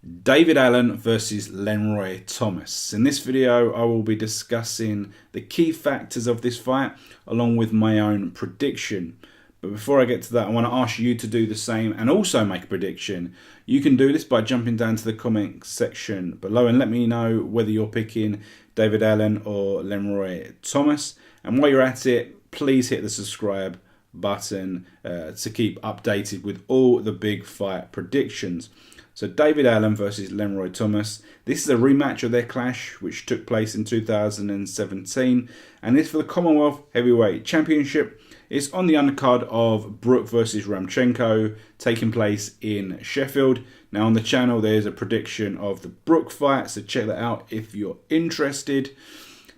David Allen versus Lenroy Thomas. In this video, I will be discussing the key factors of this fight along with my own prediction. But before I get to that, I want to ask you to do the same and also make a prediction. You can do this by jumping down to the comment section below and let me know whether you're picking David Allen or Lenroy Thomas. And while you're at it, please hit the subscribe button to keep updated with all the big fight predictions. So David Allen versus Lenroy Thomas. This is a rematch of their clash, which took place in 2017, and it's for the Commonwealth Heavyweight Championship. It's on the undercard of Brook versus Lomachenko, taking place in Sheffield. Now on the channel, there's a prediction of the Brook fight, so check that out if you're interested.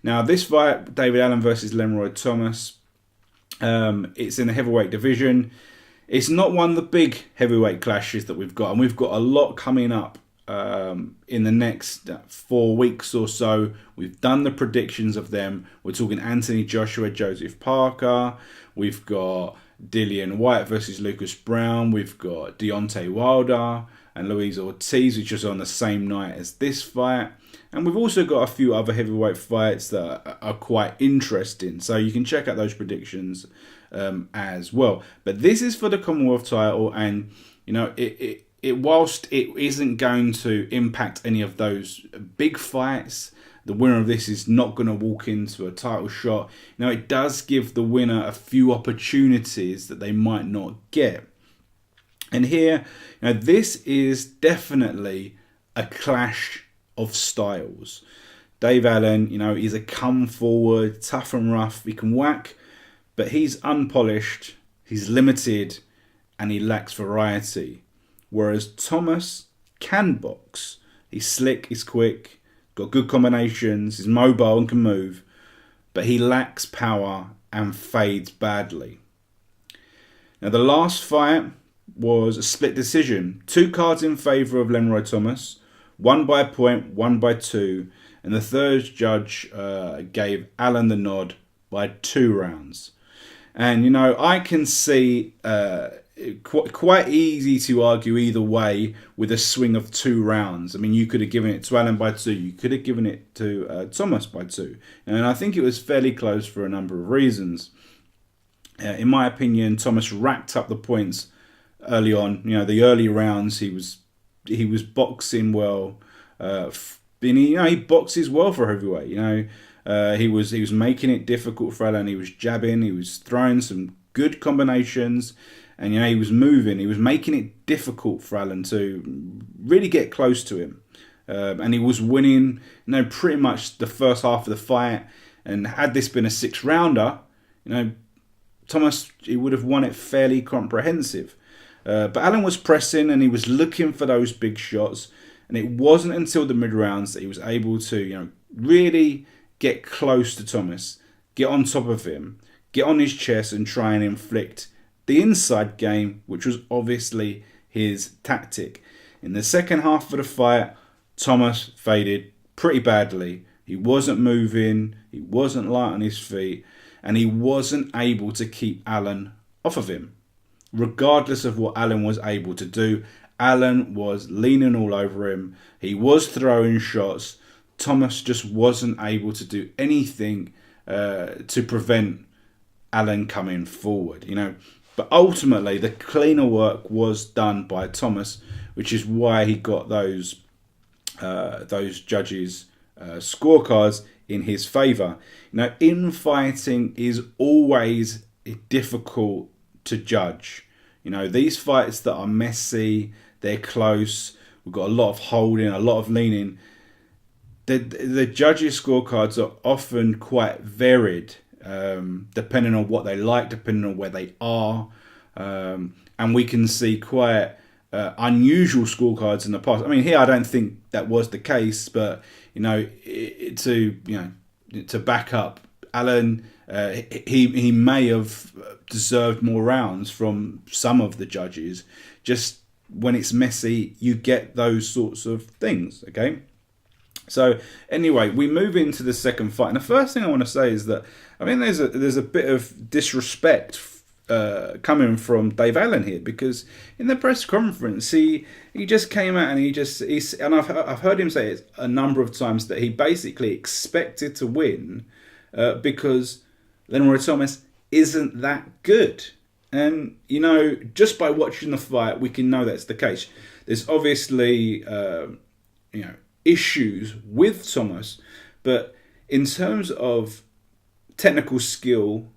Now this fight, David Allen versus Lenroy Thomas, it's in the heavyweight division. It's not one of the big heavyweight clashes that we've got, and we've got a lot coming up in the next 4 weeks or so. We've done the predictions of them. We're talking Anthony Joshua, Joseph Parker. We've got Dillian Whyte versus Lucas Browne. We've got Deontay Wilder and Luis Ortiz, which is on the same night as this fight. And we've also got a few other heavyweight fights that are quite interesting. So you can check out those predictions as well. But this is for the Commonwealth title, and you know, whilst it isn't going to impact any of those big fights, the winner of this is not going to walk into a title shot. Now, it does give the winner a few opportunities that they might not get. And here, you know, this is definitely a clash of styles. Dave Allen, you know, he's a come forward, tough and rough. He can whack, but he's unpolished, he's limited, and he lacks variety. Whereas Thomas can box. He's slick, he's quick, got good combinations, he's mobile and can move, but he lacks power and fades badly. Now the last fight was a split decision. 2 cards in favour of Lenroy Thomas, 1 by a point, 1 by 2, and the third judge gave Allen the nod by 2 rounds. And, you know, I can see quite easy to argue either way with a swing of 2 rounds. I mean, you could have given it to Allen by 2. You could have given it to Thomas by 2. And I think it was fairly close for a number of reasons. In my opinion, Thomas racked up the points early on. You know, the early rounds, he was boxing well. He boxes well for heavyweight, you know. He was making it difficult for Allen. He was jabbing, he was throwing some good combinations, and you know, he was moving. He was making it difficult for Allen to really get close to him, and he was winning, you know, pretty much the first half of the fight. And had this been a 6-rounder, you know, Thomas, he would have won it fairly comprehensive. But Allen was pressing and he was looking for those big shots, and it wasn't until the mid rounds that he was able to, you know, really get close to Thomas, get on top of him, get on his chest and try and inflict the inside game, which was obviously his tactic. In the second half of the fight, Thomas faded pretty badly. He wasn't moving, he wasn't light on his feet, and he wasn't able to keep Allen off of him. Regardless of what Allen was able to do, Allen was leaning all over him. He was throwing shots. Thomas just wasn't able to do anything to prevent Allen coming forward, you know. But ultimately, the cleaner work was done by Thomas, which is why he got those judges' scorecards in his favour. You know, infighting is always difficult to judge. You know, these fights that are messy, they're close, we've got a lot of holding, a lot of leaning. The judges' scorecards are often quite varied, depending on what they like, depending on where they are. And we can see quite unusual scorecards in the past. I mean, here I don't think that was the case, but, you know, to back up Allen, he may have deserved more rounds from some of the judges. Just when it's messy, you get those sorts of things, okay? So anyway, we move into the second fight, and the first thing I want to say is that I mean there's a bit of disrespect coming from Dave Allen here, because in the press conference he just came out and and I've heard him say it a number of times that he basically expected to win because Lenroy Thomas isn't that good. And just by watching the fight, we can know that's the case. There's obviously issues with Thomas, but in terms of technical skill,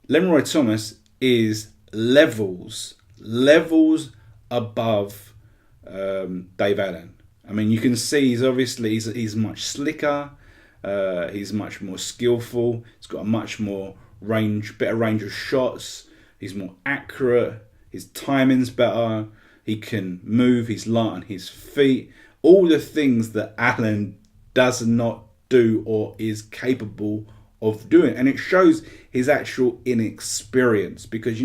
Lenroy Thomas is levels above Dave Allen. I mean, you can see he's much slicker. He's much more skillful. He's got a much more better range of shots. He's more accurate. His timing's better. He can move. He's light on his feet. All the things that Allen does not do or is capable of doing. And it shows his actual inexperience, because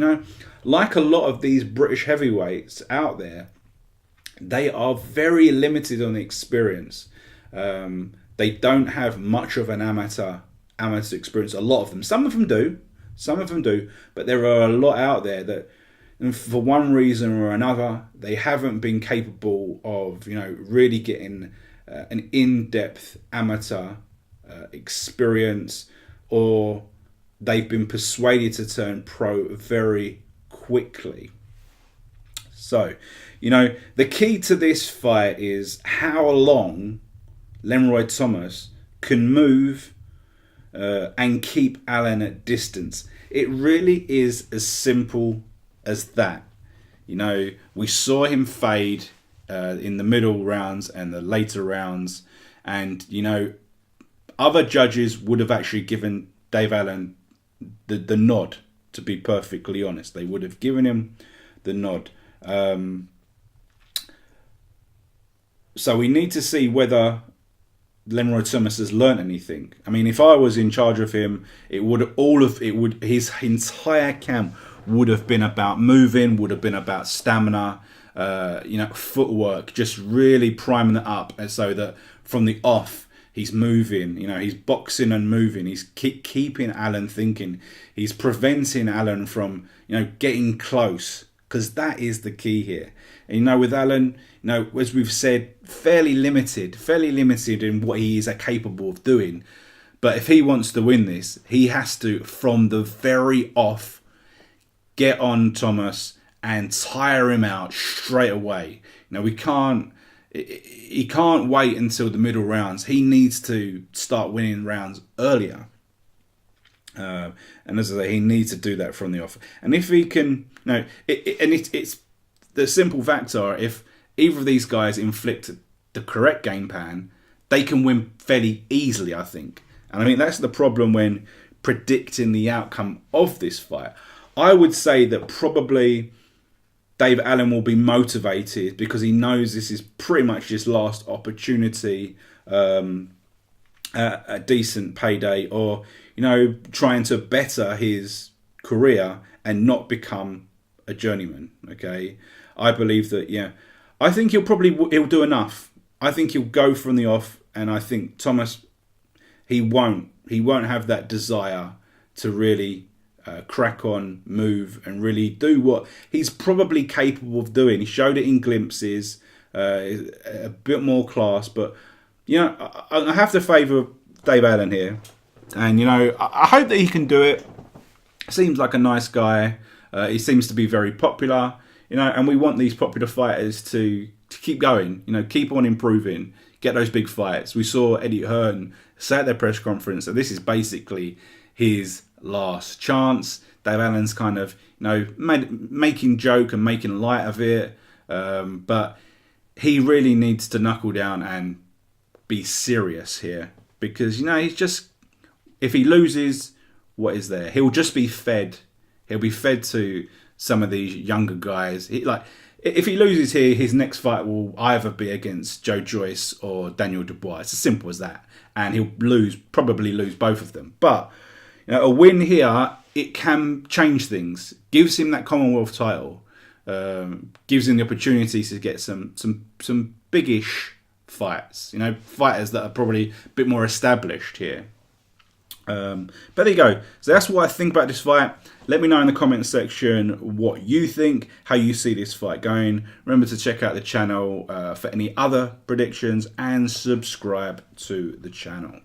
like a lot of these British heavyweights out there, they are very limited on experience. They don't have much of an amateur experience. A lot of them. Some of them do, but there are a lot out there that, for one reason or another, they haven't been capable of really getting an in-depth amateur experience, or they've been persuaded to turn pro very quickly. So, the key to this fight is how long Lenroy Thomas can move and keep Allen at distance. It really is as simple as that. We saw him fade in the middle rounds and the later rounds, and other judges would have actually given Dave Allen the nod, to be perfectly honest. They would have given him the nod. So we need to see whether Lenroy Thomas has learnt anything. I mean, if I was in charge of him, his entire camp would have been about moving, would have been about stamina, footwork, just really priming it up so that from the off he's moving, he's boxing and moving, he's keeping Allen thinking, he's preventing Allen from getting close, because that is the key here. And with Allen, as we've said, fairly limited in what he is capable of doing. But if he wants to win this, he has to, from the very off, get on Thomas and tire him out straight away. He can't wait until the middle rounds. He needs to start winning rounds earlier. And as I say, he needs to do that from the off. And if he can, it's the simple facts are, if either of these guys inflict the correct game plan, they can win fairly easily, I think. And I mean, that's the problem when predicting the outcome of this fight. I would say that probably Dave Allen will be motivated because he knows this is pretty much his last opportunity, a decent payday, or trying to better his career and not become a journeyman. Okay, I believe that. I think he'll do enough. I think he'll go from the off, and I think Thomas, he won't have that desire to really crack on, move, and really do what he's probably capable of doing. He showed it in glimpses, a bit more class, but I have to favour Dave Allen here, and I hope that he can do it. Seems like a nice guy. He seems to be very popular, and we want these popular fighters to keep going, keep on improving, get those big fights. We saw Eddie Hearn say at their press conference that this is basically his last chance. Dave Allen's kind of, making joke and making light of it, but he really needs to knuckle down and be serious here, because he's just, if he loses, what is there? He'll just be fed. He'll be fed to some of these younger guys. If he loses here, his next fight will either be against Joe Joyce or Daniel Dubois. It's as simple as that. And he'll probably lose both of them. But a win here, it can change things. Gives him that Commonwealth title. Gives him the opportunity to get some biggish fights. Fighters that are probably a bit more established here. But there you go. So that's what I think about this fight. Let me know in the comment section what you think, how you see this fight going. Remember to check out the channel for any other predictions and subscribe to the channel.